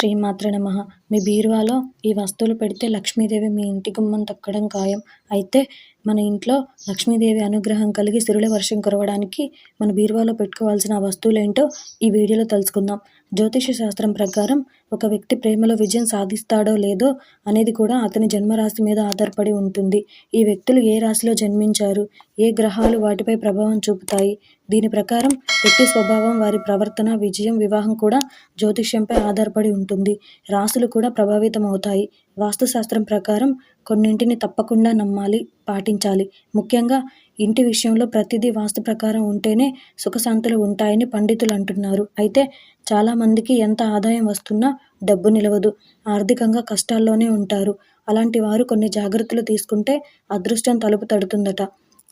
శ్రీమాత్రే నమః. మీ బీరువాలో ఈ వస్తువులు పెడితే లక్ష్మీదేవి మీ ఇంటి గుమ్మం తొక్కడం ఖాయం. అయితే మన ఇంట్లో లక్ష్మీదేవి అనుగ్రహం కలిగి సిరుల వర్షం కురవడానికి మన బీరువాలో పెట్టుకోవాల్సిన ఆ వస్తువులేంటో ఈ వీడియోలో తెలుసుకుందాం. జ్యోతిష శాస్త్రం ప్రకారం ఒక వ్యక్తి ప్రేమలో విజయం సాధిస్తాడో లేదో అనేది కూడా అతని జన్మరాశి మీద ఆధారపడి ఉంటుంది. ఈ వ్యక్తులు ఏ రాశిలో జన్మించారు, ఏ గ్రహాలు వాటిపై ప్రభావం చూపుతాయి, దీని ప్రకారం వ్యక్తి స్వభావం, వారి ప్రవర్తన, విజయం, వివాహం కూడా జ్యోతిష్యంపై ఆధారపడి ఉంటుంది. రాశులు కూడా ప్రభావితం అవుతాయి. వాస్తుశాస్త్రం ప్రకారం కొన్నింటిని తప్పకుండా నమ్మాలి, పాటించాలి. ముఖ్యంగా ఇంటి విషయంలో ప్రతిదీ వాస్తు ప్రకారం ఉంటేనే సుఖశాంతులు ఉంటాయని పండితులు అంటున్నారు. అయితే చాలామందికి ఎంత ఆదాయం వస్తున్నా డబ్బు నిలవదు, ఆర్థికంగా కష్టాల్లోనే ఉంటారు. అలాంటి వారు కొన్ని జాగ్రత్తలు తీసుకుంటే అదృష్టం తలుపు తడుతుందట.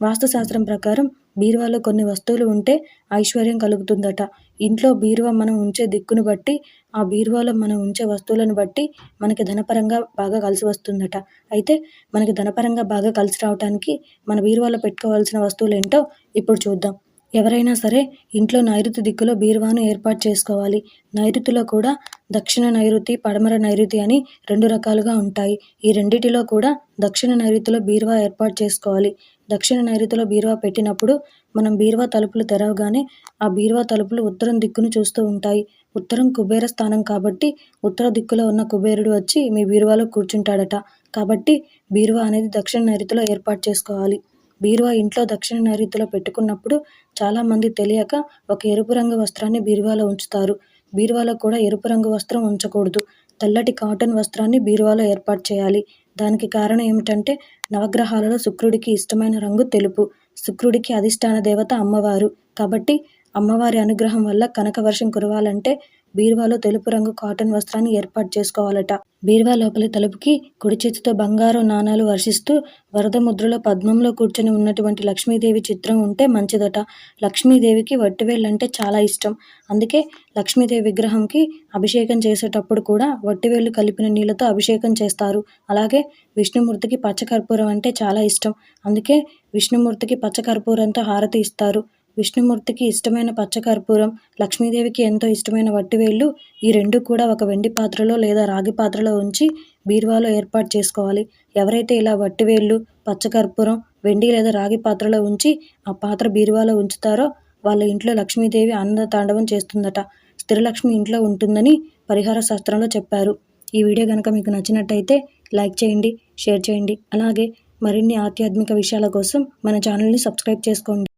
వాస్తుశాస్త్రం ప్రకారం బీరువాలో కొన్ని వస్తువులు ఉంటే ఐశ్వర్యం కలుగుతుందట. ఇంట్లో బీరువా మనం ఉంచే దిక్కును బట్టి, ఆ బీరువాలో మనం ఉంచే వస్తువులను బట్టి మనకి ధనపరంగా బాగా కలిసి వస్తుందట. అయితే మనకి ధనపరంగా బాగా కలిసి రావడానికి మన బీరువాలో పెట్టుకోవాల్సిన వస్తువులు ఏంటో ఇప్పుడు చూద్దాం. ఎవరైనా సరే ఇంట్లో నైరుతి దిక్కులో బీరువాను ఏర్పాటు చేసుకోవాలి. నైరుతిలో కూడా దక్షిణ నైరుతి, పడమర నైరుతి అని 2 రకాలుగా ఉంటాయి. ఈ రెండిటిలో కూడా దక్షిణ నైరుతిలో బీరువా ఏర్పాటు చేసుకోవాలి. దక్షిణ నైరుతిలో బీరువా పెట్టినప్పుడు మనం బీరువా తలుపులు తెరవగానే ఆ బీరువా తలుపులు ఉత్తరం దిక్కును చూస్తూ ఉంటాయి. ఉత్తరం కుబేర స్థానం కాబట్టి ఉత్తర దిక్కులో ఉన్న కుబేరుడు వచ్చి మీ బీరువాలో కూర్చుంటాడట. కాబట్టి బీరువా అనేది దక్షిణ నైరుతిలో ఏర్పాటు చేసుకోవాలి. బీరువా ఇంట్లో దక్షిణ నైరుతిలో పెట్టుకున్నప్పుడు చాలామంది తెలియక ఒక ఎరుపు రంగు వస్త్రాన్ని బీరువాలో ఉంచుతారు. బీరువాలో కూడా ఎరుపు రంగు వస్త్రం ఉంచకూడదు. తెల్లటి కాటన్ వస్త్రాన్ని బీరువాలో ఏర్పాటు చేయాలి. దానికి కారణం ఏమిటంటే నవగ్రహాలలో శుక్రుడికి ఇష్టమైన రంగు తెలుపు. శుక్రుడికి అధిష్టాన దేవత అమ్మవారు. కాబట్టి అమ్మవారి అనుగ్రహం వల్ల కనక వర్షం కురవాలంటే బీరువాలో తెలుపు రంగు కాటన్ వస్త్రాన్ని ఏర్పాటు చేసుకోవాలట. బీరువా లోపలి తలుపుకి కుడి చేతితో బంగారు నాణాలు వర్షిస్తూ వరద ముద్రలో పద్మంలో కూర్చొని ఉన్నటువంటి లక్ష్మీదేవి చిత్రం ఉంటే మంచిదట. లక్ష్మీదేవికి వట్టివేళ్ళంటే చాలా ఇష్టం. అందుకే లక్ష్మీదేవి విగ్రహంకి అభిషేకం చేసేటప్పుడు కూడా వట్టివేళ్ళు కలిపిన నీళ్ళతో అభిషేకం చేస్తారు. అలాగే విష్ణుమూర్తికి పచ్చకర్పూరం అంటే చాలా ఇష్టం. అందుకే విష్ణుమూర్తికి పచ్చకర్పూరంతో హారతి ఇస్తారు. విష్ణుమూర్తికి ఇష్టమైన పచ్చకర్పూరం, లక్ష్మీదేవికి ఎంతో ఇష్టమైన వట్టివేళ్ళు, ఈ 2 కూడా ఒక వెండి పాత్రలో లేదా రాగి పాత్రలో ఉంచి బీరువాలో ఏర్పాటు చేసుకోవాలి. ఎవరైతే ఇలా వట్టివేళ్ళు, పచ్చకర్పూరం వెండి లేదా రాగి పాత్రలో ఉంచి ఆ పాత్ర బీరువాలో ఉంచుతారో వాళ్ళ ఇంట్లో లక్ష్మీదేవి ఆనంద తాండవం చేస్తుందట. స్థిరలక్ష్మి ఇంట్లో ఉంటుందని పరిహార శాస్త్రంలో చెప్పారు. ఈ వీడియో కనుక మీకు నచ్చినట్టయితే లైక్ చేయండి, షేర్ చేయండి. అలాగే మరిన్ని ఆధ్యాత్మిక విషయాల కోసం మన ఛానల్ని సబ్స్క్రైబ్ చేసుకోండి.